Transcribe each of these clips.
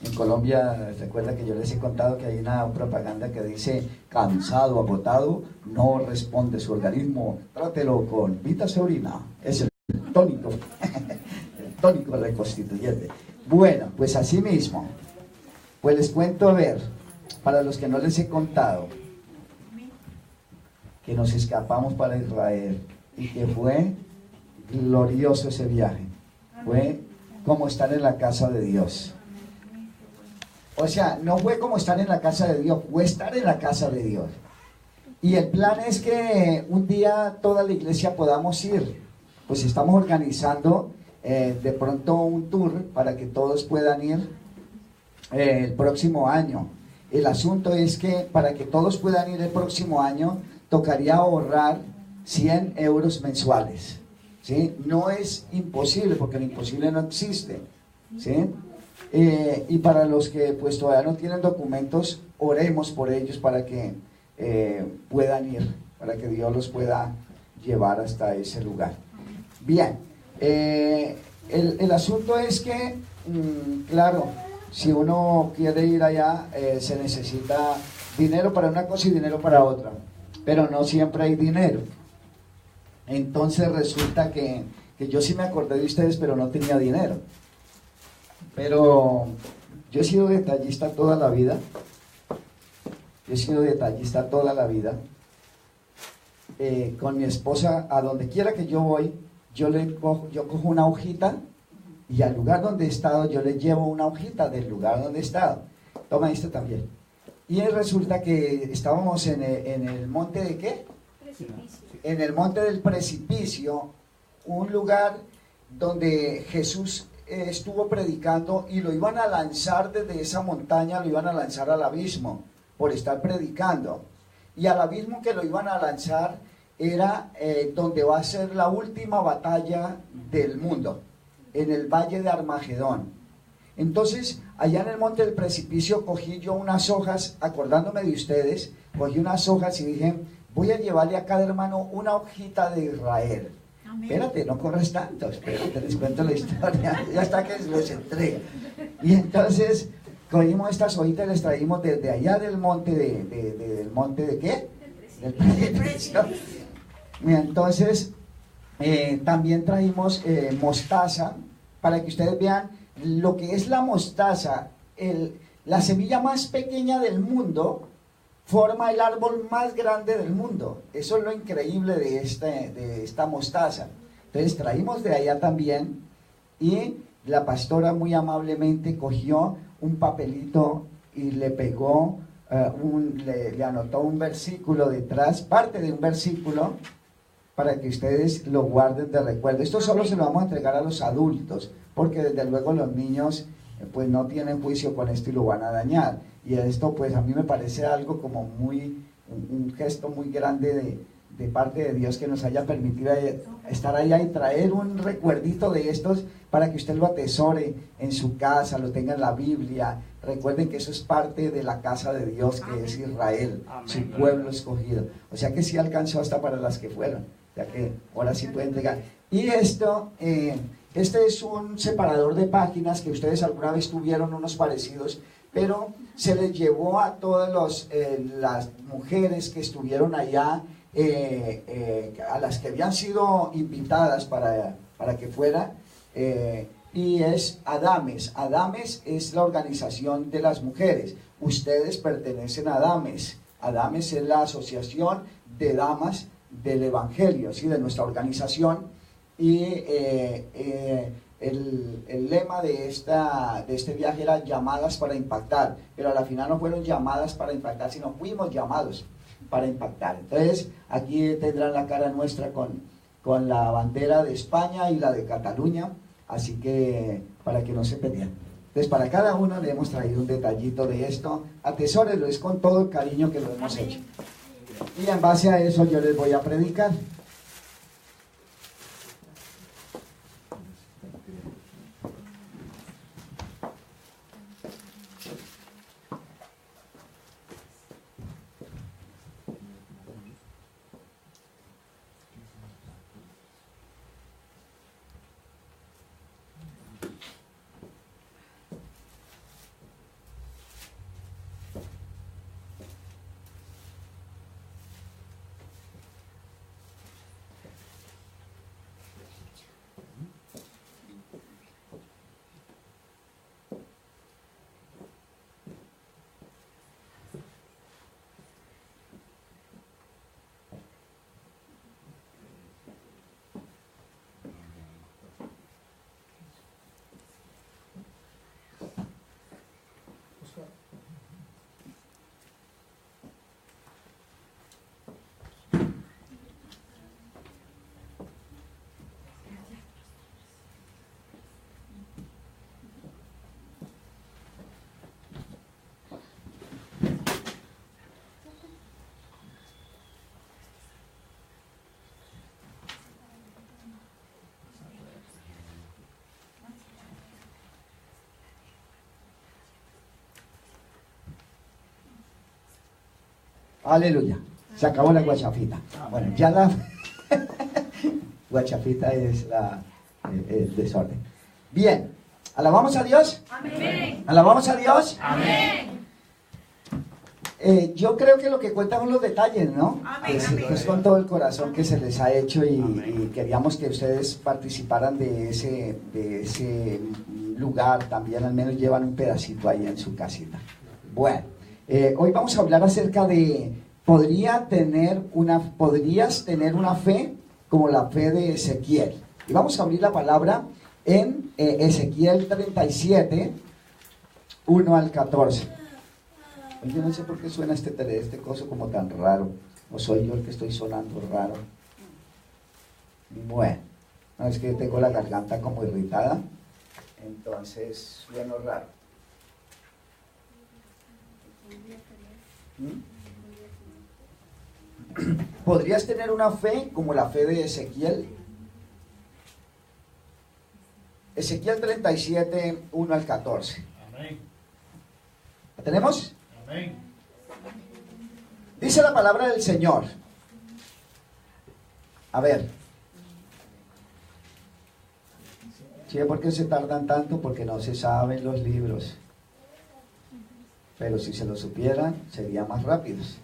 En Colombia, recuerda que yo les he contado que hay una propaganda que dice: cansado, agotado, no responde su organismo, trátelo con Vitaseurina, es el tónico, el tónico reconstituyente. Bueno, pues así mismo, pues les cuento, a ver, para los que no les he contado, que nos escapamos para Israel y que fue glorioso ese viaje, fue como estar en la casa de Dios. O sea, no fue como estar en la casa de Dios, fue estar en la casa de Dios. Y el plan es que un día toda la iglesia podamos ir. Pues estamos organizando de pronto un tour para que todos puedan ir el próximo año. El asunto es que para que todos puedan ir el próximo año, tocaría ahorrar 100 euros mensuales. ¿Sí? No es imposible, porque lo imposible no existe. ¿Sí? Y para los que pues todavía no tienen documentos, oremos por ellos para que puedan ir, para que Dios los pueda llevar hasta ese lugar. Bien, el asunto es que, claro, si uno quiere ir allá, se necesita dinero para una cosa y dinero para otra, pero no siempre hay dinero. Entonces resulta que yo sí me acordé de ustedes, pero no tenía dinero. Pero yo he sido detallista toda la vida. Yo he sido detallista toda la vida. Con mi esposa, a donde quiera que yo voy, yo cojo una hojita y al lugar donde he estado, yo le llevo una hojita del lugar donde he estado. Toma esto también. Y resulta que estábamos en el monte de ¿qué? Precipicio. En el monte del precipicio, un lugar donde Jesús estuvo predicando y lo iban a lanzar desde esa montaña, lo iban a lanzar al abismo por estar predicando. Y al abismo que lo iban a lanzar era donde va a ser la última batalla del mundo, en el valle de Armagedón. Entonces, allá en el monte del precipicio cogí yo unas hojas, acordándome de ustedes, cogí unas hojas y dije: voy a llevarle a cada hermano una hojita de Israel. Amén. Espérate, no corres tanto, espérate, les cuento la historia, ya está que les entrega. Y entonces cogimos estas hojitas y les traímos desde allá del monte del monte de ¿qué? Del precipicio. Y entonces también traímos mostaza, para que ustedes vean lo que es la mostaza. La semilla más pequeña del mundo forma el árbol más grande del mundo. Eso es lo increíble de esta mostaza. Entonces traímos de allá también, y la pastora muy amablemente cogió un papelito y le pegó, le anotó un versículo detrás, parte de un versículo, para que ustedes lo guarden de recuerdo. Esto solo se lo vamos a entregar a los adultos, porque desde luego los niños pues no tienen juicio con esto y lo van a dañar. Y esto pues a mí me parece algo como un gesto muy grande de parte de Dios, que nos haya permitido estar allá y traer un recuerdito de estos para que usted lo atesore en su casa, lo tenga en la Biblia. Recuerden que eso es parte de la casa de Dios, que es Israel, su pueblo escogido. O sea que sí alcanzó hasta para las que fueron, ya que ahora sí pueden entregar. Y esto, este es un separador de páginas que ustedes alguna vez tuvieron unos parecidos, pero se les llevó a todas las mujeres que estuvieron allá, a las que habían sido invitadas para que fuera, y es Adames. Adames es la organización de las mujeres. Ustedes pertenecen a Adames. Adames es la asociación de damas del Evangelio, ¿sí? De nuestra organización. Y el lema de este viaje era llamadas para impactar, pero a la final no fueron llamadas para impactar, sino fuimos llamados para impactar. Entonces aquí tendrán la cara nuestra con la bandera de España y la de Cataluña, así que para que no se peleen. Entonces para cada uno le hemos traído un detallito de esto. Atesórenlo, es con todo el cariño que lo hemos hecho, y en base a eso yo les voy a predicar. Aleluya. Se acabó la guachafita. Bueno, ya la guachafita es el desorden. Bien, ¿alabamos a Dios? Amén. ¿Alabamos a Dios? Amén. Yo creo que lo que cuentan son los detalles, ¿no? Amén, Es con todo el corazón que se les ha hecho y queríamos que ustedes participaran de ese lugar. También al menos llevan un pedacito ahí en su casita. Bueno, hoy vamos a hablar acerca de podrías tener una fe como la fe de Ezequiel. Y vamos a abrir la palabra en Ezequiel 37, 1 al 14. Yo no sé por qué suena este coso como tan raro. ¿O soy yo el que estoy sonando raro? Bueno, no, es que tengo la garganta como irritada, entonces sueno raro. ¿Podrías tener una fe como la fe de Ezequiel? Ezequiel 37, 1 al 14. Amén. ¿La tenemos? Amén. Dice la palabra del Señor. A ver. ¿Sí? ¿Por qué se tardan tanto? Porque no se saben los libros. Pero si se lo supieran, serían más rápidos.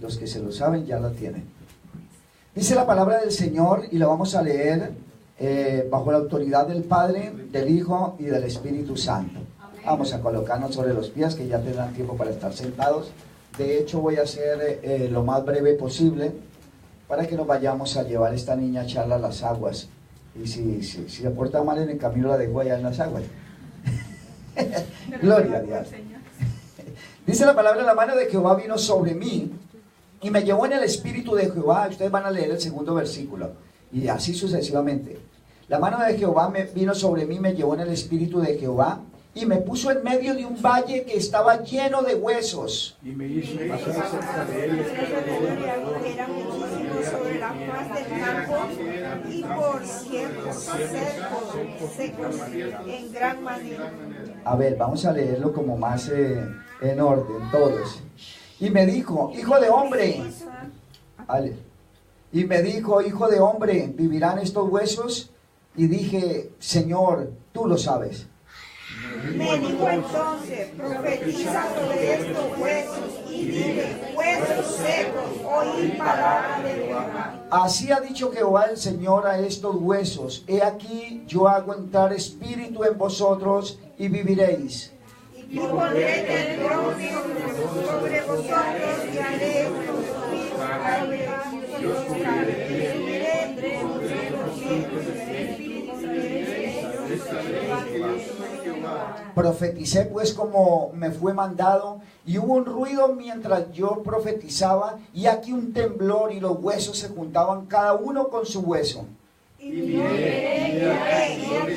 Los que se lo saben ya lo tienen. Dice la palabra del Señor y la vamos a leer bajo la autoridad del Padre, del Hijo y del Espíritu Santo. Vamos a colocarnos sobre los pies, que ya tendrán tiempo para estar sentados. De hecho, voy a hacer lo más breve posible para que nos vayamos a llevar esta niña a echarla a las aguas. Y si se porta mal en el camino, la dejo allá en las aguas. Gloria a Dios. Dice la palabra: la mano de Jehová vino sobre mí y me llevó en el espíritu de Jehová. Ustedes van a leer el segundo versículo y así sucesivamente. La mano de Jehová vino sobre mí, me llevó en el espíritu de Jehová y me puso en medio de un valle que estaba lleno de huesos. Y me hizo pasar cerca de él Era muchísimo sobre la faz del campo y por ciertos secos en gran manera. A ver, vamos a leerlo como más en orden, todos. Y me dijo: hijo de hombre, y me dijo: hijo de hombre, ¿vivirán estos huesos? Y dije: Señor, tú lo sabes. Me dijo entonces: profetiza sobre estos huesos y dile: huesos secos, oíd palabra de Jehová. Así ha dicho Jehová el Señor a estos huesos: he aquí, yo hago entrar espíritu en vosotros y viviréis. Y pondré temblor sobre vosotros y haré Profeticé pues como me fue mandado, y hubo un ruido mientras yo profetizaba, y aquí un temblor, y los huesos se juntaban cada uno con su hueso. y miré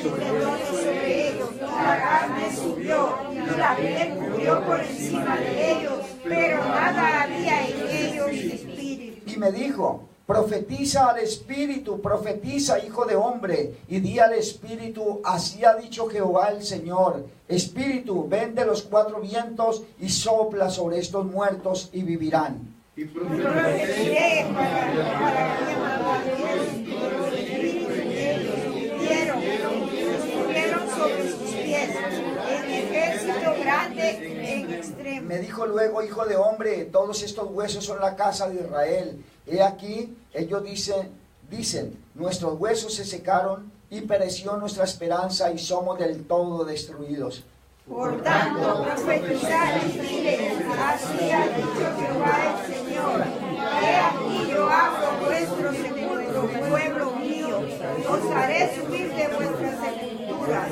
sobre ellos, y la carne subió, y la piel cubrió por encima de ellos, pero nada había en ellos espíritu. Y me dijo: profetiza al espíritu, profetiza, hijo de hombre, y di al espíritu: así ha dicho Jehová el Señor, espíritu, ven de los cuatro vientos y sopla sobre estos muertos y vivirán. y Profeticé para que el espíritu en ellos, estuvieron sobre sus pies, en ejército grande en extremo. Me dijo luego: hijo de hombre, todos estos huesos son la casa de Israel. He aquí, ellos dicen, nuestros huesos se secaron y pereció nuestra esperanza y somos del todo destruidos. Por tanto, profetizad y dile: así ha dicho Jehová el Señor, he aquí yo hago vuestro sepulcro, pueblo mío, os haré subir de vuestras sepulturas,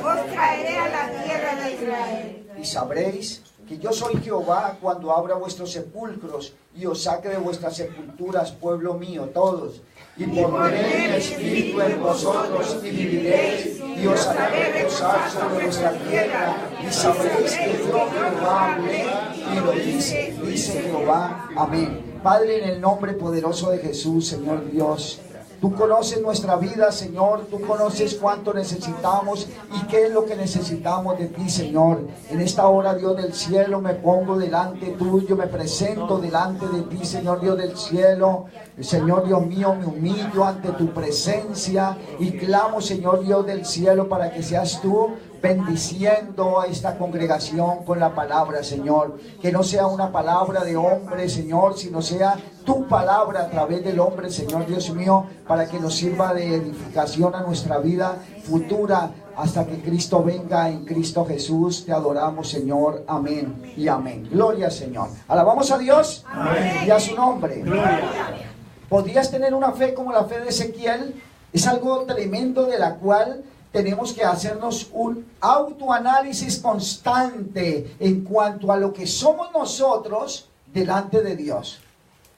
os traeré a la tierra de Israel. Y sabréis que yo soy Jehová cuando abra vuestros sepulcros y os saque de vuestras sepulturas, pueblo mío, todos. Y pondré mi espíritu en vosotros y viviréis, y os haré reposar sobre vuestra tierra, y sabréis que yo Jehová hablé y lo dice Jehová. Amén. Padre, en el nombre poderoso de Jesús, Señor Dios, Tú conoces nuestra vida, Señor. Tú conoces cuánto necesitamos y qué es lo que necesitamos de ti, Señor. En esta hora, Dios del cielo, me pongo delante tuyo, me presento delante de ti, Señor Dios del cielo. Señor Dios mío, me humillo ante tu presencia y clamo, Señor Dios del cielo, para que seas tú bendiciendo a esta congregación con la palabra, Señor. Que no sea una palabra de hombre, Señor, sino sea tu palabra a través del hombre, Señor Dios mío, para que nos sirva de edificación a nuestra vida futura hasta que Cristo venga. En Cristo Jesús te adoramos, Señor. Amén y amén. Gloria al Señor. Alabamos a Dios. Amén. Y a su nombre. Gloria. ¿Podrías tener una fe como la fe de Ezequiel? Es algo tremendo, de la cual tenemos que hacernos un autoanálisis constante en cuanto a lo que somos nosotros delante de Dios.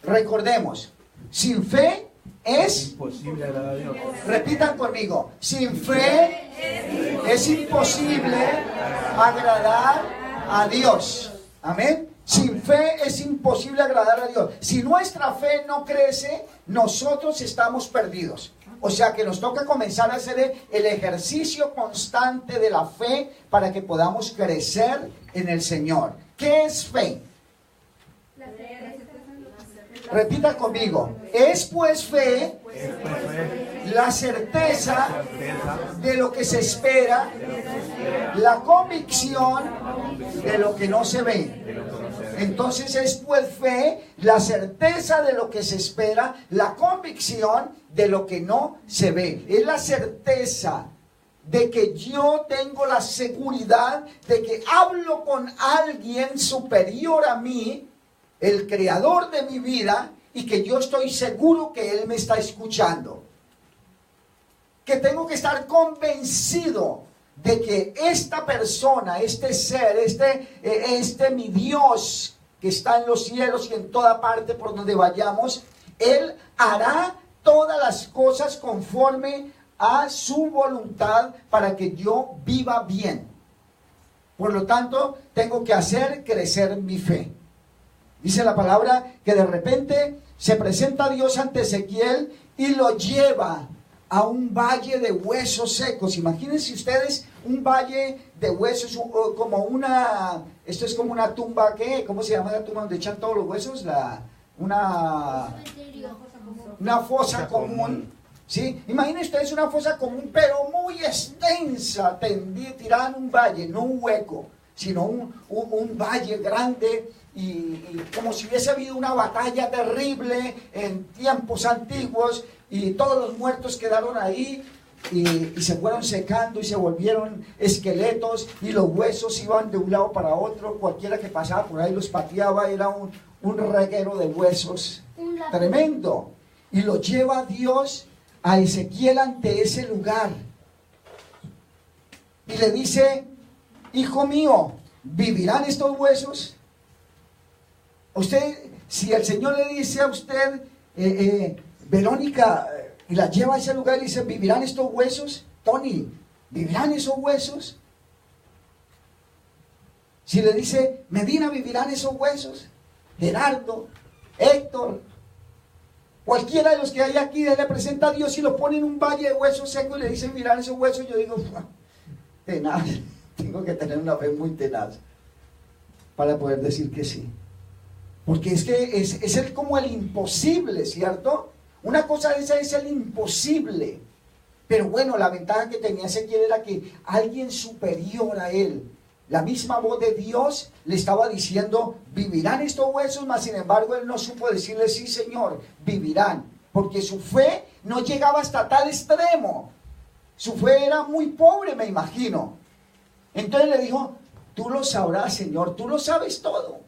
Recordemos, sin fe es imposible agradar a Dios. Repitan conmigo, sin fe es imposible agradar a Dios. Amén. Sin fe es imposible agradar a Dios. Si nuestra fe no crece, nosotros estamos perdidos. O sea que nos toca comenzar a hacer el ejercicio constante de la fe para que podamos crecer en el Señor. ¿Qué es fe? Repita conmigo. Es pues fe la certeza de lo que se espera, la convicción de lo que no se ve. Entonces es pues fe la certeza de lo que se espera, la convicción de lo que no se ve. Es la certeza de que yo tengo la seguridad de que hablo con alguien superior a mí, el creador de mi vida, y que yo estoy seguro que Él me está escuchando. Que tengo que estar convencido de que esta persona, este ser, mi Dios que está en los cielos y en toda parte por donde vayamos, Él hará todas las cosas conforme a su voluntad para que yo viva bien. Por lo tanto, tengo que hacer crecer mi fe. Dice la palabra que de repente se presenta Dios ante Ezequiel y lo lleva a un valle de huesos secos. Imagínense ustedes un valle de huesos, como esto es como una tumba, ¿qué? ¿Cómo se llama la tumba donde echan todos los huesos? Una fosa común. ¿Sí? Imaginen ustedes una fosa común, pero muy extensa, tirada en un valle, no un hueco, sino un valle grande, y como si hubiese habido una batalla terrible en tiempos antiguos, y todos los muertos quedaron ahí, y se fueron secando y se volvieron esqueletos, y los huesos iban de un lado para otro. Cualquiera que pasaba por ahí los pateaba. Era un reguero de huesos tremendo. Y lo lleva Dios a Ezequiel ante ese lugar y le dice: hijo mío, ¿vivirán estos huesos? Usted, si el Señor le dice a usted, Verónica, y la lleva a ese lugar y le dice: ¿vivirán estos huesos? Tony, ¿vivirán esos huesos? Si le dice: Medina, ¿vivirán esos huesos? Gerardo, Héctor, cualquiera de los que hay aquí, le presenta a Dios y lo pone en un valle de huesos secos y le dice: ¿vivirán esos huesos? Yo digo: tenaz, tengo que tener una fe muy tenaz para poder decir que sí. Porque es que es como el imposible, ¿cierto? Una cosa de esa es el imposible. Pero bueno, la ventaja que tenía Ezequiel era que alguien superior a él, la misma voz de Dios, le estaba diciendo: vivirán estos huesos, mas sin embargo él no supo decirle: sí, Señor, vivirán. Porque su fe no llegaba hasta tal extremo. Su fe era muy pobre, me imagino. Entonces le dijo: tú lo sabrás, Señor, tú lo sabes todo.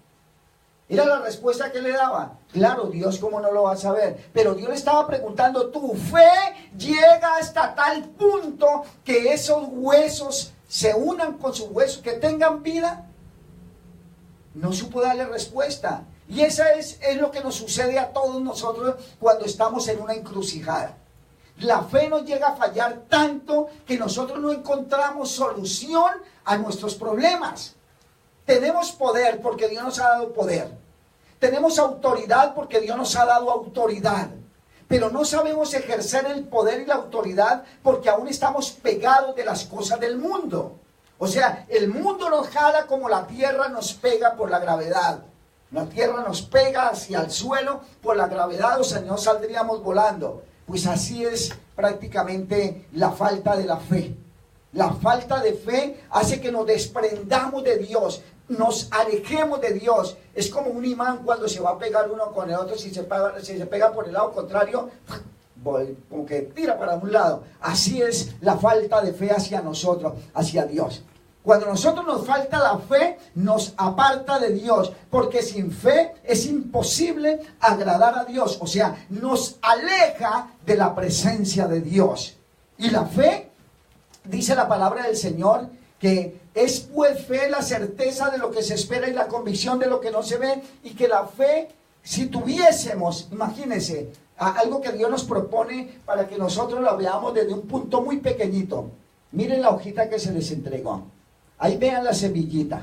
Era la respuesta que le daba. Claro, Dios, ¿cómo no lo va a saber? Pero Dios le estaba preguntando: ¿tu fe llega hasta tal punto que esos huesos se unan con sus huesos, que tengan vida? No supo darle respuesta. Y esa es lo que nos sucede a todos nosotros cuando estamos en una encrucijada. La fe nos llega a fallar tanto que nosotros no encontramos solución a nuestros problemas. Tenemos poder porque Dios nos ha dado poder. Tenemos autoridad porque Dios nos ha dado autoridad. pero no sabemos ejercer el poder y la autoridad porque aún estamos pegados de las cosas del mundo. O sea, el mundo nos jala como la tierra nos pega por la gravedad. La tierra nos pega hacia el suelo por la gravedad, o sea, no saldríamos volando. Pues así es prácticamente la falta de la fe. La falta de fe hace que nos desprendamos de Dios, nos alejemos de Dios. Es como un imán cuando se va a pegar uno con el otro, si se pega por el lado contrario, como que tira para un lado. Así es la falta de fe hacia nosotros, hacia Dios. Cuando a nosotros nos falta la fe, nos aparta de Dios, porque sin fe es imposible agradar a Dios. O sea, nos aleja de la presencia de Dios. Y la fe, dice la palabra del Señor, que es pues fe la certeza de lo que se espera y la convicción de lo que no se ve. Y que la fe, si tuviésemos, imagínense, algo que Dios nos propone para que nosotros lo veamos desde un punto muy pequeñito. Miren la hojita que se les entregó. Ahí vean la semillita.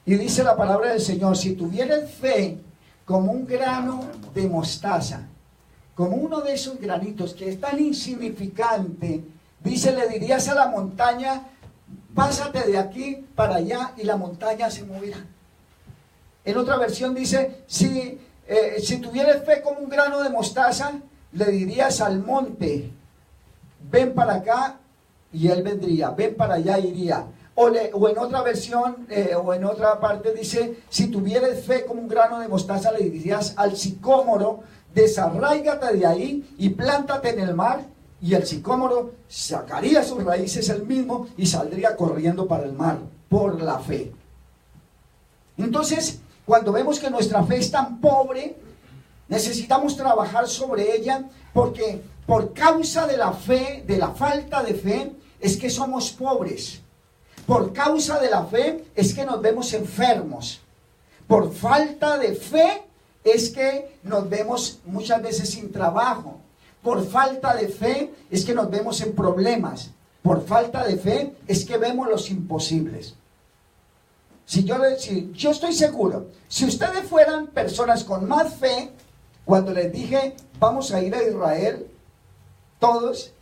Y dice la palabra del Señor, si tuvieras fe como un grano de mostaza, como uno de esos granitos que es tan insignificante, dice, le dirías a la montaña, pásate de aquí para allá, y la montaña se moverá. En otra versión dice, si tuvieras fe como un grano de mostaza, le dirías al monte, ven para acá, y él vendría, ven para allá, iría. O en otra versión, o en otra parte dice, si tuvieras fe como un grano de mostaza, le dirías al sicómoro, desarráigate de ahí y plántate en el mar, y el sicómoro sacaría sus raíces él mismo y saldría corriendo para el mar, por la fe. Entonces, cuando vemos que nuestra fe es tan pobre, necesitamos trabajar sobre ella, porque por causa de la fe, de la falta de fe, es que somos pobres. Por causa de la fe es que nos vemos enfermos. Por falta de fe es que nos vemos muchas veces sin trabajo. Por falta de fe es que nos vemos en problemas. Por falta de fe es que vemos los imposibles. Yo estoy seguro, si ustedes fueran personas con más fe, cuando les dije vamos a ir a Israel, todos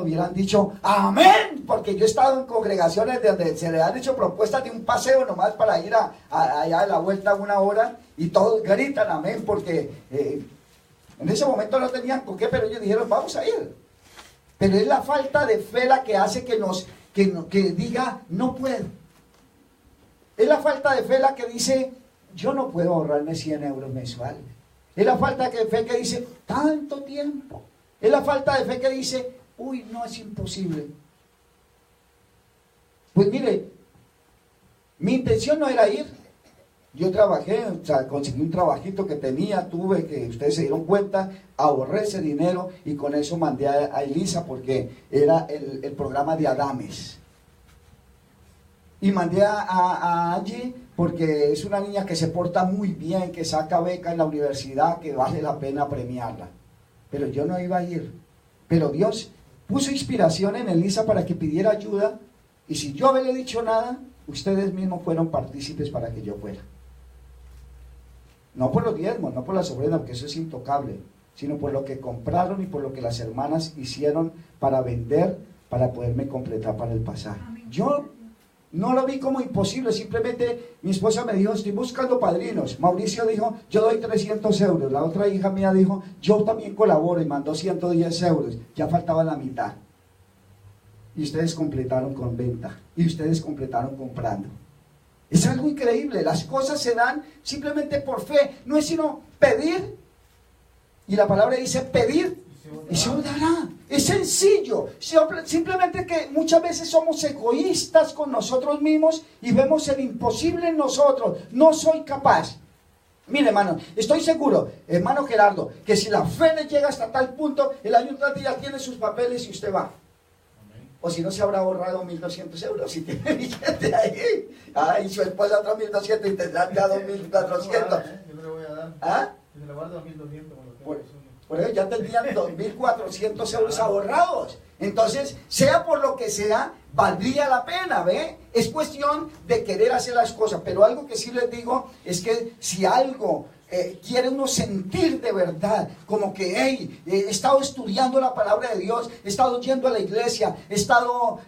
hubieran dicho amén, porque yo he estado en congregaciones donde se les han hecho propuestas de un paseo nomás para ir allá a la vuelta 1 hora, y todos gritan amén, porque en ese momento no tenían con qué, pero ellos dijeron vamos a ir. Pero es la falta de fe la que hace que diga no puedo. Es la falta de fe la que dice yo no puedo ahorrarme 100 euros mensuales. Es la falta de fe que dice tanto tiempo. Es la falta de fe que dice uy, no, es imposible. Pues mire, mi intención no era ir. Yo trabajé, o sea, conseguí un trabajito que tenía, que ustedes se dieron cuenta, ahorré ese dinero y con eso mandé a Elisa, porque era el programa de Adames. Y mandé a Angie porque es una niña que se porta muy bien, que saca beca en la universidad, que vale la pena premiarla. Pero yo no iba a ir. Pero Dios puso inspiración en Elisa para que pidiera ayuda, y si yo no le he dicho nada, ustedes mismos fueron partícipes para que yo fuera. No por los diezmos, no por las ofrendas, porque eso es intocable, sino por lo que compraron y por lo que las hermanas hicieron para vender, para poderme completar para el pasaje. Yo no lo vi como imposible, simplemente mi esposa me dijo, estoy buscando padrinos. Mauricio dijo, yo doy 300 euros. La otra hija mía dijo, yo también colaboro, y mandó 110 euros. Ya faltaba la mitad. Y ustedes completaron con venta. Y ustedes completaron comprando. Es algo increíble. Las cosas se dan simplemente por fe. No es sino pedir. Y la palabra dice pedir y se os dará. Es sencillo. Simplemente que muchas veces somos egoístas con nosotros mismos y vemos el imposible en nosotros. No soy capaz. Mire, hermano, estoy seguro, hermano Gerardo, que si la fe le llega hasta tal punto, el ayuntante ya tiene sus papeles y usted va. O si no, se habrá ahorrado 1.200 euros si tiene billete ahí. Y su esposa otros 1.200 y tendrán ya 2.400. Yo no le voy a dar. ¿Ah? Si se le guarda 1.200. Por eso ya tendrían 2.400 euros ahorrados. Entonces, sea por lo que sea, valdría la pena, ¿ve? Es cuestión de querer hacer las cosas. Pero algo que sí les digo es que si algo quiere uno sentir de verdad, como que, hey, he estado estudiando la palabra de Dios, he estado yendo a la iglesia, he estado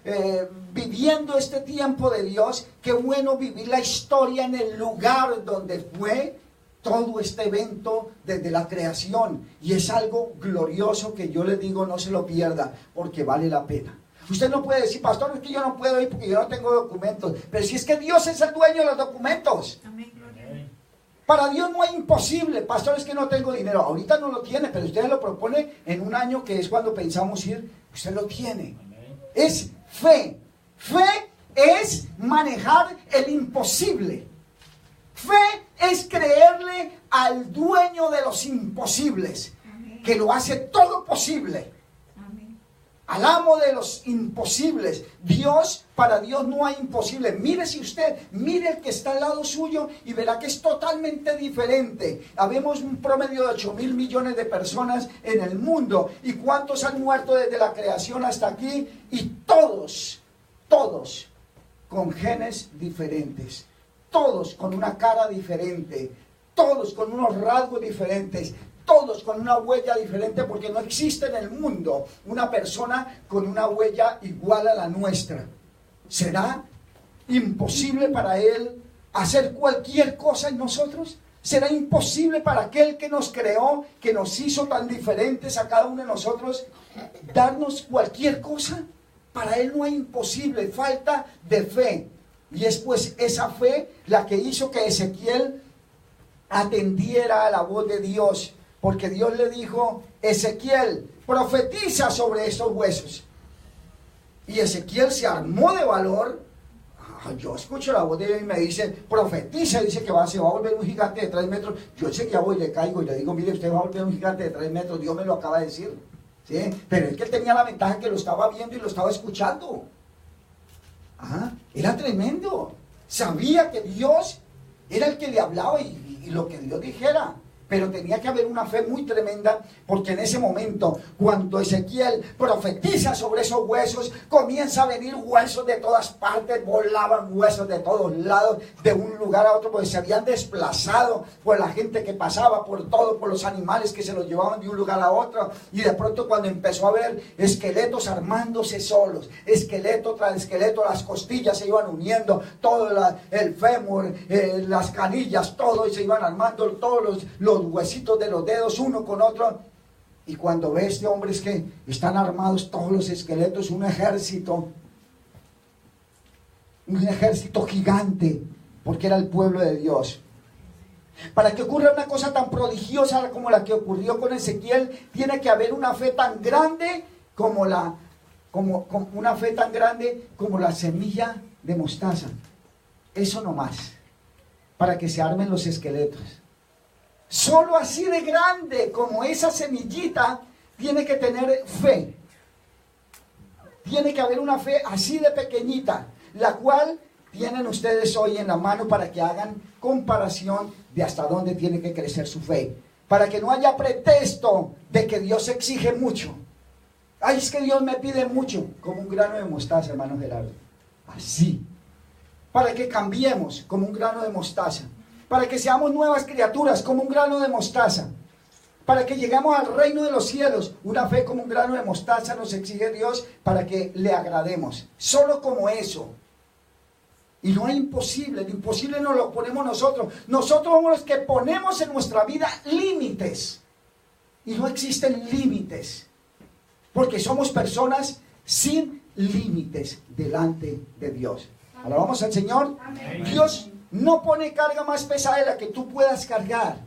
viviendo este tiempo de Dios. Qué bueno vivir la historia en el lugar donde fue todo este evento desde la creación. Y es algo glorioso que yo les digo, no se lo pierda, porque vale la pena. Usted no puede decir, pastor, es que yo no puedo ir porque yo no tengo documentos. Pero si es que Dios es el dueño de los documentos. Amén, gloria a Dios. Para Dios no hay imposible. Pastor, es que no tengo dinero. Ahorita no lo tiene, pero usted lo propone en un año, que es cuando pensamos ir. Usted lo tiene. Es fe. Fe es manejar el imposible. Fe es creerle al dueño de los imposibles, que lo hace todo posible. Al amo de los imposibles. Dios, para Dios no hay imposible. Mire si usted, mire el que está al lado suyo y verá que es totalmente diferente. Habemos un promedio de 8.000 millones de personas en el mundo. ¿Y cuántos han muerto desde la creación hasta aquí? Y todos con genes diferentes. Todos con una cara diferente. Todos con unos rasgos diferentes. Todos con una huella diferente, porque no existe en el mundo una persona con una huella igual a la nuestra. ¿Será imposible para Él hacer cualquier cosa en nosotros? ¿Será imposible para aquel que nos creó, que nos hizo tan diferentes a cada uno de nosotros, darnos cualquier cosa? Para Él no hay imposible, falta de fe. Y es pues esa fe la que hizo que Ezequiel atendiera a la voz de Dios. Porque Dios le dijo, Ezequiel, profetiza sobre estos huesos. Y Ezequiel se armó de valor. Yo escucho la voz de Dios y me dice, profetiza, dice que se va a volver un gigante de 3 metros. Yo enseguida voy y le caigo y le digo, mire, usted va a volver un gigante de 3 metros. Dios me lo acaba de decir. ¿Sí? Pero es que él tenía la ventaja que lo estaba viendo y lo estaba escuchando. Era tremendo. Sabía que Dios era el que le hablaba y lo que Dios dijera. Pero tenía que haber una fe muy tremenda, porque en ese momento, cuando Ezequiel profetiza sobre esos huesos, comienza a venir huesos de todas partes, volaban huesos de todos lados, de un lugar a otro, porque se habían desplazado por la gente que pasaba, por todo, por los animales que se los llevaban de un lugar a otro. Y de pronto, cuando empezó a ver esqueletos armándose solos, esqueleto tras esqueleto, las costillas se iban uniendo, todo el fémur, las canillas, todo, y se iban armando todos los huesitos de los dedos uno con otro. Y cuando ve este hombre, es que están armados todos los esqueletos, un ejército gigante, porque era el pueblo de Dios. Para que ocurra una cosa tan prodigiosa como la que ocurrió con Ezequiel, tiene que haber una fe tan grande como la semilla de mostaza. Eso nomás, para que se armen los esqueletos. Solo así de grande como esa semillita tiene que tener fe. Tiene que haber una fe así de pequeñita, la cual tienen ustedes hoy en la mano para que hagan comparación de hasta dónde tiene que crecer su fe. Para que no haya pretexto de que Dios exige mucho. Ay, es que Dios me pide mucho, como un grano de mostaza, hermano Gerardo. Así. Para que cambiemos como un grano de mostaza. Para que seamos nuevas criaturas como un grano de mostaza. Para que lleguemos al reino de los cielos. Una fe como un grano de mostaza nos exige Dios para que le agrademos. Solo como eso. Y no hay imposible. El imposible nos lo ponemos nosotros. Nosotros somos los que ponemos en nuestra vida límites. Y no existen límites. Porque somos personas sin límites delante de Dios. Alabamos al Señor. Amén. Dios no pone carga más pesada de la que tú puedas cargar.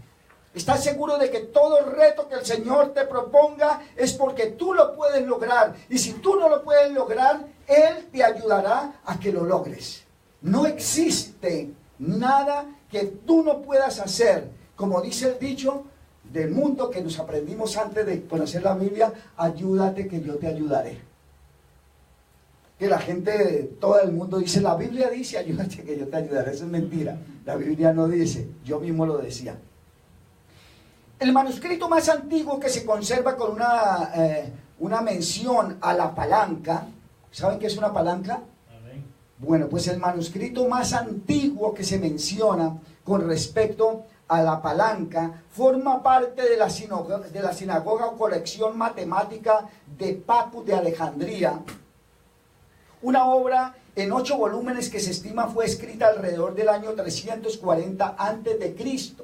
Estás seguro de que todo reto que el Señor te proponga es porque tú lo puedes lograr. Y si tú no lo puedes lograr, Él te ayudará a que lo logres. No existe nada que tú no puedas hacer. Como dice el dicho del mundo que nos aprendimos antes de conocer la Biblia, ayúdate que yo te ayudaré. Que la gente, todo el mundo dice, la Biblia dice, ayúdate que yo te ayudaré. Eso es mentira. La Biblia no dice, yo mismo lo decía. El manuscrito más antiguo que se conserva con una mención a la palanca, ¿saben qué es una palanca? Bueno, pues el manuscrito más antiguo que se menciona con respecto a la palanca forma parte de la sinagoga o colección matemática de Papus de Alejandría, una obra en 8 volúmenes que se estima fue escrita alrededor del año 340 a.C.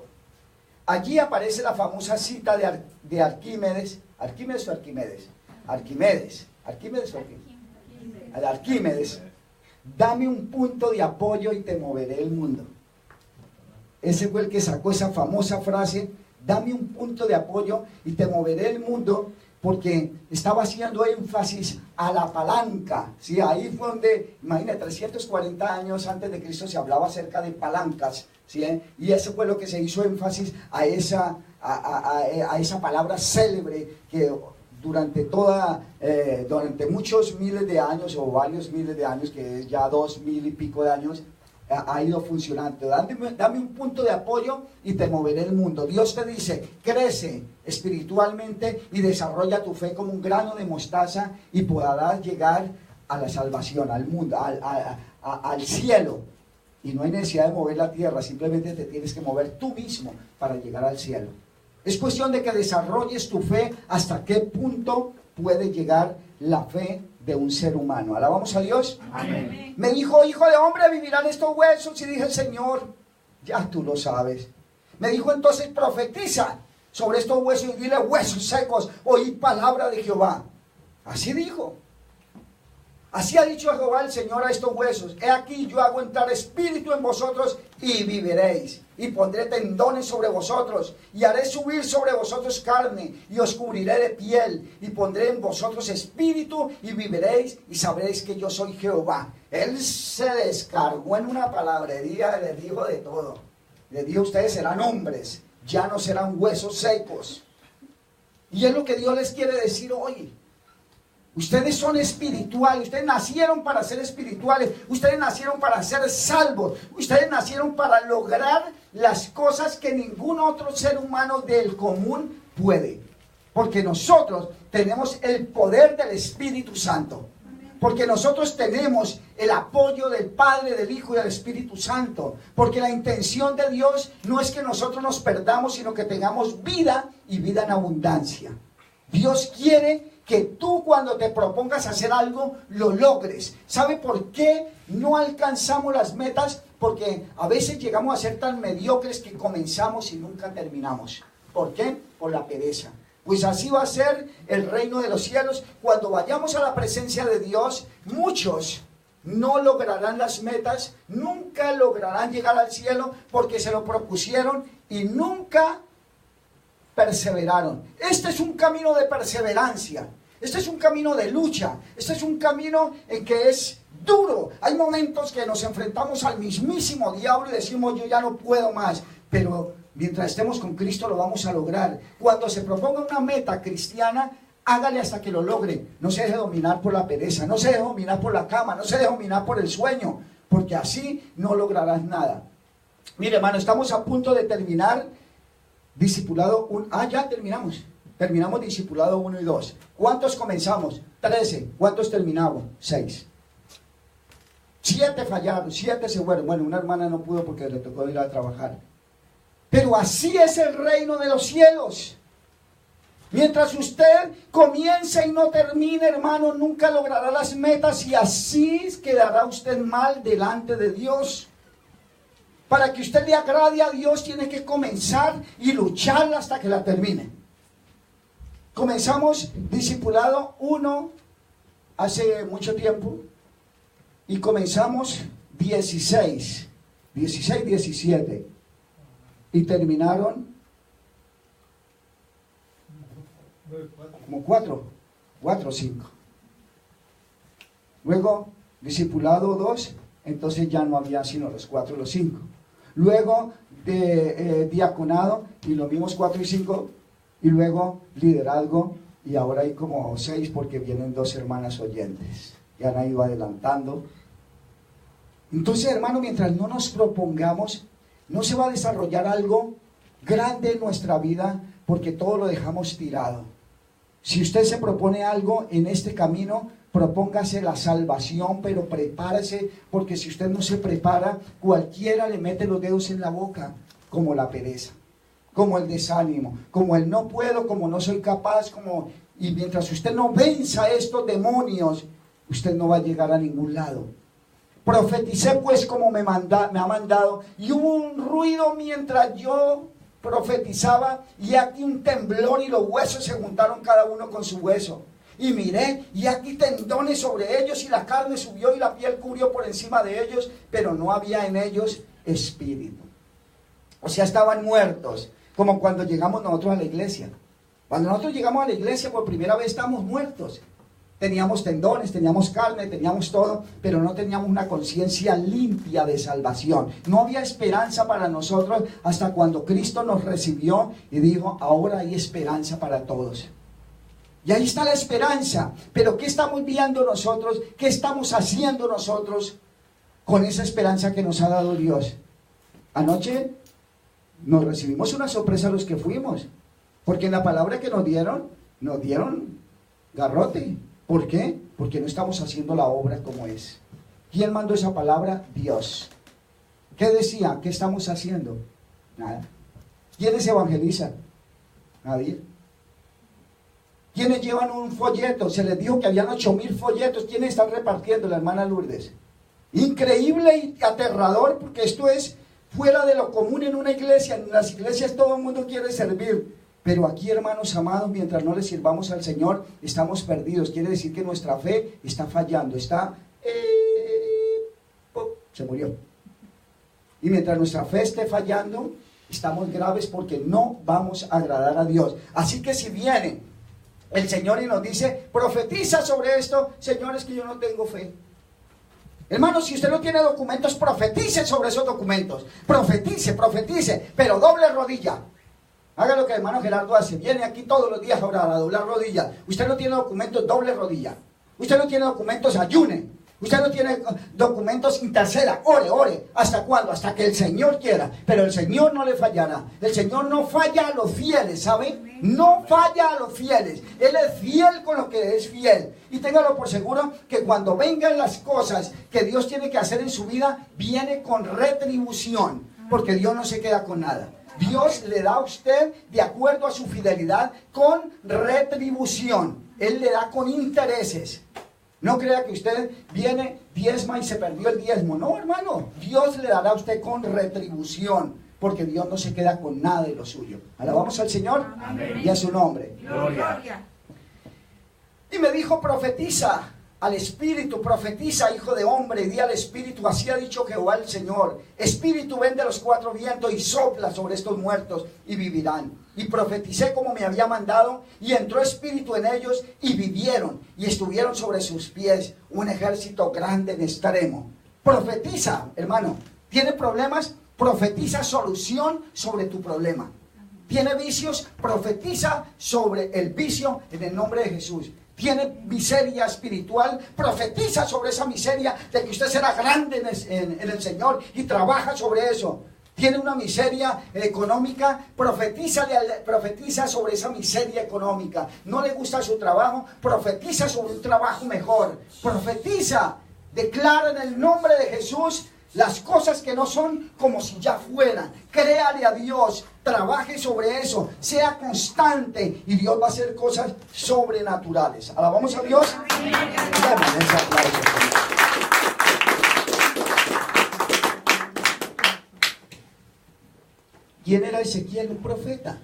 Allí aparece la famosa cita de Arquímedes. ¿Arquímedes o Arquimedes? Arquímedes. ¿Arquímedes o Arquímedes? De Arquímedes. Dame un punto de apoyo y te moveré el mundo. Ese fue el que sacó esa famosa frase, dame un punto de apoyo y te moveré el mundo, porque estaba haciendo énfasis a la palanca. ¿Sí? Ahí fue donde, imagínate, 340 años antes de Cristo se hablaba acerca de palancas, ¿sí? Y eso fue lo que se hizo énfasis a esa palabra célebre que durante muchos miles de años, o varios miles de años, que es ya 2000 y pico de años, ha ido funcionando. Dame un punto de apoyo y te moveré el mundo. Dios te dice, crece espiritualmente y desarrolla tu fe como un grano de mostaza y podrás llegar a la salvación, al mundo, al cielo. Y no hay necesidad de mover la tierra, simplemente te tienes que mover tú mismo para llegar al cielo. Es cuestión de que desarrolles tu fe hasta qué punto puede llegar la fe de un ser humano. ¿Alabamos a Dios? Amén. Me dijo, hijo de hombre, ¿vivirán estos huesos? Y dije, Señor, ya tú lo sabes. Me dijo, entonces profetiza sobre estos huesos y dile, huesos secos, oí palabra de Jehová. Así dijo. Así ha dicho Jehová el Señor a estos huesos. He aquí yo hago entrar espíritu en vosotros y viviréis. Y pondré tendones sobre vosotros. Y haré subir sobre vosotros carne. Y os cubriré de piel. Y pondré en vosotros espíritu y viviréis. Y sabréis que yo soy Jehová. Él se descargó en una palabrería. Les dijo de todo. Les dijo, ustedes serán hombres. Ya no serán huesos secos. Y es lo que Dios les quiere decir hoy. Ustedes son espirituales, ustedes nacieron para ser espirituales, ustedes nacieron para ser salvos, ustedes nacieron para lograr las cosas que ningún otro ser humano del común puede. Porque nosotros tenemos el poder del Espíritu Santo. Porque nosotros tenemos el apoyo del Padre, del Hijo y del Espíritu Santo. Porque la intención de Dios no es que nosotros nos perdamos, sino que tengamos vida y vida en abundancia. Dios quiere que tú, cuando te propongas hacer algo, lo logres. ¿Sabe por qué no alcanzamos las metas? Porque a veces llegamos a ser tan mediocres que comenzamos y nunca terminamos. ¿Por qué? Por la pereza. Pues así va a ser el reino de los cielos. Cuando vayamos a la presencia de Dios, muchos no lograrán las metas, nunca lograrán llegar al cielo porque se lo propusieron y nunca perseveraron. Este es un camino de perseverancia. Este es un camino de lucha. Este es un camino en que es duro. Hay momentos que nos enfrentamos al mismísimo diablo y decimos, yo ya no puedo más. Pero mientras estemos con Cristo lo vamos a lograr. Cuando se proponga una meta cristiana, hágale hasta que lo logre. No se deje dominar por la pereza, no se deje dominar por la cama, no se deje dominar por el sueño, porque así no lograrás nada. Mire, hermano, estamos a punto de terminar discipulado 1. Ya terminamos. Terminamos discipulado 1 y 2. ¿Cuántos comenzamos? 13. ¿Cuántos terminamos? 6. 7 fallaron, 7 se fueron. Bueno, una hermana no pudo porque le tocó ir a trabajar. Pero así es el reino de los cielos. Mientras usted comience y no termine, hermano, nunca logrará las metas y así quedará usted mal delante de Dios. Para que usted le agrade a Dios, tiene que comenzar y lucharla hasta que la termine. Comenzamos discipulado 1 hace mucho tiempo y comenzamos 16, 17 y terminaron como 4 o 5. Luego discipulado 2, entonces ya no había sino los 4 y los 5. Luego de diaconado y los mismos 4 y 5. Y luego liderazgo, y ahora hay como 6 porque vienen 2 hermanas oyentes. Ya han ido adelantando. Entonces, hermano, mientras no nos propongamos, no se va a desarrollar algo grande en nuestra vida porque todo lo dejamos tirado. Si usted se propone algo en este camino, propóngase la salvación, pero prepárese, porque si usted no se prepara, cualquiera le mete los dedos en la boca. como la pereza, como el desánimo, como el no puedo, como no soy capaz, y mientras usted no venza estos demonios, usted no va a llegar a ningún lado. Profeticé pues como me ha mandado, y hubo un ruido mientras yo profetizaba, y aquí un temblor, y los huesos se juntaron cada uno con su hueso. Y miré, y aquí tendones sobre ellos, y la carne subió, y la piel cubrió por encima de ellos, pero no había en ellos espíritu. O sea, estaban muertos, como cuando llegamos nosotros a la iglesia. Cuando nosotros llegamos a la iglesia por primera vez, estamos muertos. Teníamos tendones, teníamos carne, teníamos todo, pero no teníamos una conciencia limpia de salvación. No había esperanza para nosotros hasta cuando Cristo nos recibió y dijo, ahora hay esperanza para todos. Y ahí está la esperanza. Pero ¿qué estamos viendo nosotros? ¿Qué estamos haciendo nosotros con esa esperanza que nos ha dado Dios? Anoche nos recibimos una sorpresa los que fuimos, porque en la palabra que nos dieron garrote. ¿Por qué? Porque no estamos haciendo la obra como es. ¿Quién mandó esa palabra? Dios. ¿Qué decía? ¿Qué estamos haciendo? Nada. ¿Quiénes evangelizan? Nadie. ¿Quiénes llevan un folleto? Se les dijo que habían 8,000 folletos. ¿Quiénes están repartiendo? La hermana Lourdes. Increíble y aterrador, porque esto es fuera de lo común en una iglesia. En las iglesias todo el mundo quiere servir. Pero aquí, hermanos amados, mientras no le sirvamos al Señor, estamos perdidos. Quiere decir que nuestra fe está fallando, se murió. Y mientras nuestra fe esté fallando, estamos graves porque no vamos a agradar a Dios. Así que si viene el Señor y nos dice, profetiza sobre esto, Señor, es que yo no tengo fe. Hermano, si usted no tiene documentos, profetice sobre esos documentos. Profetice, pero doble rodilla. Haga lo que el hermano Gerardo hace. Viene aquí todos los días a orar, a doblar rodillas. Usted no tiene documentos, doble rodilla. Usted no tiene documentos, ayune. Usted no tiene documentos, interceda. Ore. ¿Hasta cuándo? Hasta que el Señor quiera. Pero el Señor no le fallará. El Señor no falla a los fieles, ¿sabe? No falla a los fieles. Él es fiel con lo que es fiel. Y téngalo por seguro que cuando vengan las cosas que Dios tiene que hacer en su vida, viene con retribución. Porque Dios no se queda con nada. Dios le da a usted de acuerdo a su fidelidad con retribución. Él le da con intereses. No crea que usted viene, diezma y se perdió el diezmo. No, hermano. Dios le dará a usted con retribución. Porque Dios no se queda con nada de lo suyo. Alabamos al Señor. Amén. Y a su nombre. Gloria. Y me dijo, profetiza al Espíritu, profetiza, hijo de hombre, y di al Espíritu, así ha dicho Jehová el Señor. Espíritu, ven de los 4 vientos y sopla sobre estos muertos y vivirán. Y profeticé como me había mandado, y entró espíritu en ellos y vivieron, y estuvieron sobre sus pies un ejército grande en extremo. Profetiza, hermano. ¿Tiene problemas? Profetiza solución sobre tu problema. ¿Tiene vicios? Profetiza sobre el vicio en el nombre de Jesús. ¿Tiene miseria espiritual? Profetiza sobre esa miseria de que usted será grande en el Señor y trabaja sobre eso. ¿Tiene una miseria económica? Profetiza sobre esa miseria económica. ¿No le gusta su trabajo? Profetiza sobre un trabajo mejor. Profetiza, declara en el nombre de Jesús las cosas que no son como si ya fueran. Créale a Dios, trabaje sobre eso, sea constante y Dios va a hacer cosas sobrenaturales. Alabamos a Dios. ¿Quién era Ezequiel? Un profeta.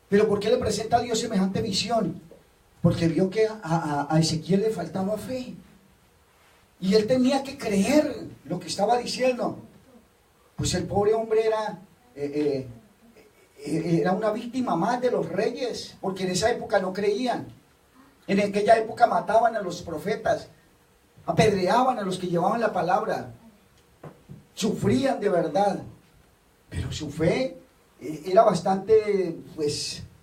¿Pero por qué le presenta a Dios semejante visión? Porque vio que a Ezequiel le faltaba fe. Y él tenía que creer lo que estaba diciendo. Pues el pobre hombre era una víctima más de los reyes, porque en esa época no creían. En aquella época mataban a los profetas, apedreaban a los que llevaban la palabra, sufrían de verdad. Pero su fe era bastante,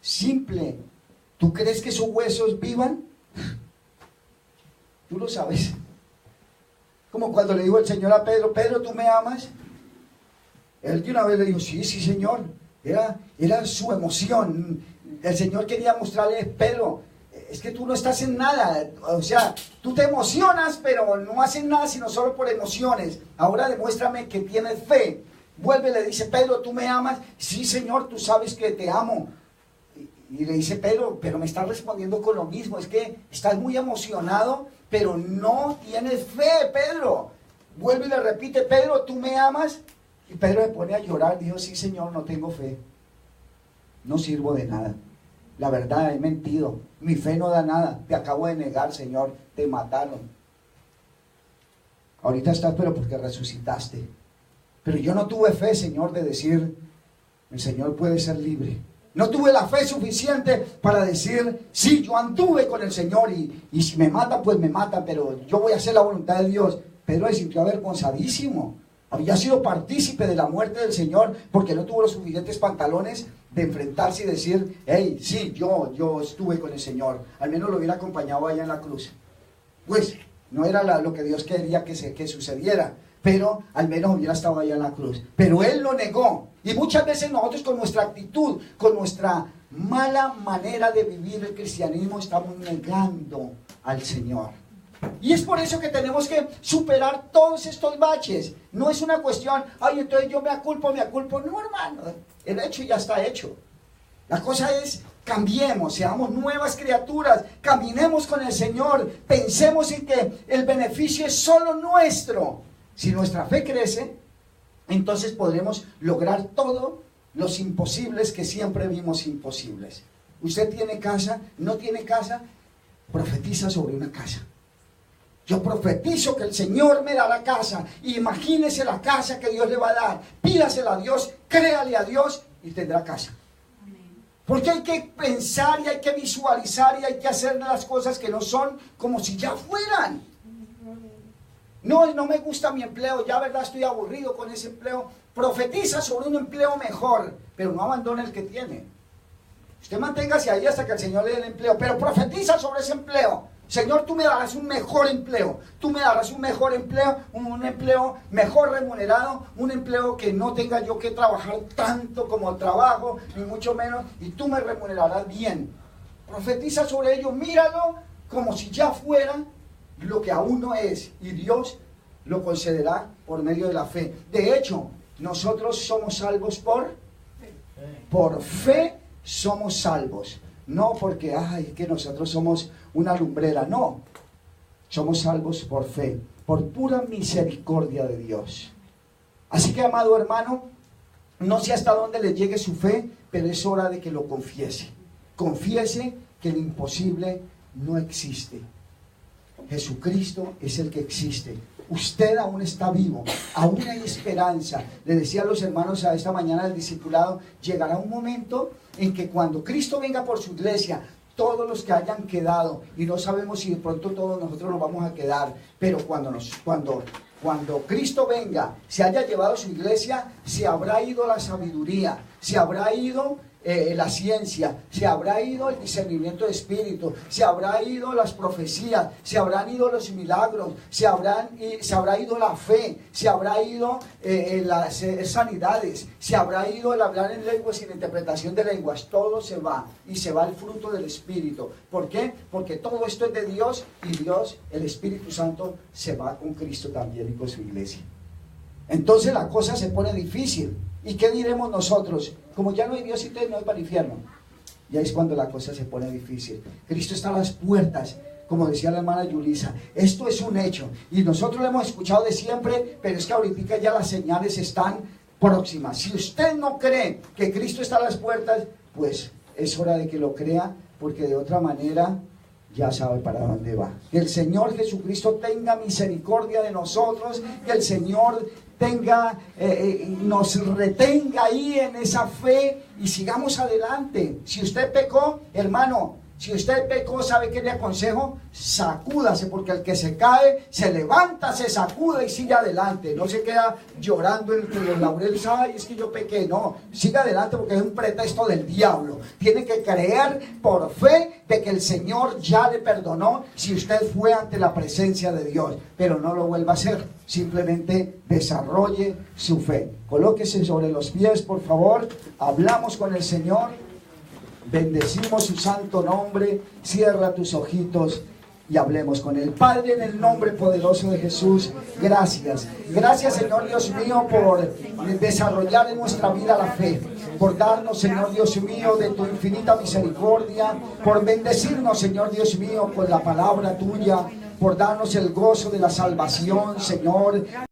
simple. ¿Tú crees que sus huesos vivan? Tú lo sabes. Como cuando le dijo el Señor a Pedro, Pedro, ¿tú me amas? Él de una vez le dijo, sí, Señor. Era su emoción. El Señor quería mostrarle, Pedro, es que tú no estás en nada. O sea, tú te emocionas, pero no haces nada sino solo por emociones. Ahora demuéstrame que tienes fe. vuelve y le dice, Pedro, ¿tú me amas? Sí, Señor, tú sabes que te amo. Y le dice, Pedro, pero me estás respondiendo con lo mismo, es que estás muy emocionado, pero no tienes fe, Pedro. Vuelve y le repite, Pedro, ¿tú me amas? Y Pedro se pone a llorar, dijo, sí, Señor, no tengo fe, no sirvo de nada. La verdad, he mentido, mi fe no da nada, te acabo de negar, Señor, te mataron. Ahorita estás, pero porque resucitaste. Pero yo no tuve fe, Señor, de decir, el Señor puede ser libre. No tuve la fe suficiente para decir, sí, yo anduve con el Señor y si me matan, pues me matan, pero yo voy a hacer la voluntad de Dios. Pedro se sintió avergonzadísimo. Había sido partícipe de la muerte del Señor porque no tuvo los suficientes pantalones de enfrentarse y decir, hey, sí, yo estuve con el Señor. Al menos lo hubiera acompañado allá en la cruz. Pues no era lo que Dios quería que sucediera, pero al menos hubiera estado allá en la cruz. Pero él lo negó. Y muchas veces nosotros con nuestra actitud, con nuestra mala manera de vivir el cristianismo, estamos negando al Señor. Y es por eso que tenemos que superar todos estos baches. No es una cuestión, ay, entonces yo me aculpo. No, hermano, el hecho ya está hecho. La cosa es, cambiemos, seamos nuevas criaturas, caminemos con el Señor, pensemos en que el beneficio es solo nuestro. Si nuestra fe crece, entonces podremos lograr todos los imposibles que siempre vimos imposibles. ¿Usted tiene casa? ¿No tiene casa? Profetiza sobre una casa. Yo profetizo que el Señor me dará casa. Imagínese la casa que Dios le va a dar. Pídasela a Dios, créale a Dios y tendrá casa. Porque hay que pensar y hay que visualizar y hay que hacer las cosas que no son como si ya fueran. No me gusta mi empleo, ya verdad estoy aburrido con ese empleo. Profetiza sobre un empleo mejor, pero no abandone el que tiene. Usted manténgase ahí hasta que el Señor le dé el empleo, pero profetiza sobre ese empleo. Señor, tú me darás un mejor empleo, tú me darás un mejor empleo, un empleo mejor remunerado, un empleo que no tenga yo que trabajar tanto como trabajo, ni mucho menos, y tú me remunerarás bien. Profetiza sobre ello, míralo como si ya fuera lo que aún no es, y Dios lo concederá por medio de la fe. De hecho, nosotros somos salvos por fe somos salvos. No porque, que nosotros somos una lumbrera, no. Somos salvos por fe, por pura misericordia de Dios. Así que, amado hermano, no sé hasta dónde le llegue su fe, pero es hora de que lo confiese. Confiese que el imposible no existe. Jesucristo es el que existe. Usted aún está vivo, aún hay esperanza. Le decía a los hermanos a esta mañana del discipulado, llegará un momento en que cuando Cristo venga por su iglesia, todos los que hayan quedado, y no sabemos si de pronto todos nosotros nos vamos a quedar, pero cuando Cristo venga, se haya llevado su iglesia, se habrá ido la sabiduría, se habrá ido la ciencia, se habrá ido el discernimiento de espíritu, se habrá ido las profecías, se habrán ido los milagros, se habrá ido la fe, se habrá ido las sanidades, se habrá ido el hablar en lenguas y la interpretación de lenguas. Todo se va y se va el fruto del Espíritu. ¿Por qué? Porque todo esto es de Dios y Dios, el Espíritu Santo, se va con Cristo también y con su iglesia. Entonces la cosa se pone difícil. ¿Y qué diremos nosotros? Como ya no hay Dios y no hay para el infierno. Ya es cuando la cosa se pone difícil. Cristo está a las puertas, como decía la hermana Yulisa. Esto es un hecho. Y nosotros lo hemos escuchado de siempre, pero es que ahorita ya las señales están próximas. Si usted no cree que Cristo está a las puertas, pues es hora de que lo crea, porque de otra manera ya sabe para dónde va. Que el Señor Jesucristo tenga misericordia de nosotros, que el Señor nos retenga ahí en esa fe y sigamos adelante. Si usted pecó, hermano, si usted pecó, ¿sabe qué le aconsejo? Sacúdase, porque el que se cae, se levanta, se sacuda y sigue adelante. No se queda llorando entre los laureles, ay, es que yo pequé. No, sigue adelante porque es un pretexto del diablo. Tiene que creer por fe de que el Señor ya le perdonó si usted fue ante la presencia de Dios. Pero no lo vuelva a hacer, simplemente desarrolle su fe. Colóquese sobre los pies, por favor. Hablamos con el Señor. Bendecimos su santo nombre. Cierra tus ojitos y hablemos con Él. Padre, en el nombre poderoso de Jesús, gracias. Gracias, Señor Dios mío, por desarrollar en nuestra vida la fe, por darnos, Señor Dios mío, de tu infinita misericordia, por bendecirnos, Señor Dios mío, con la palabra tuya, por darnos el gozo de la salvación, Señor.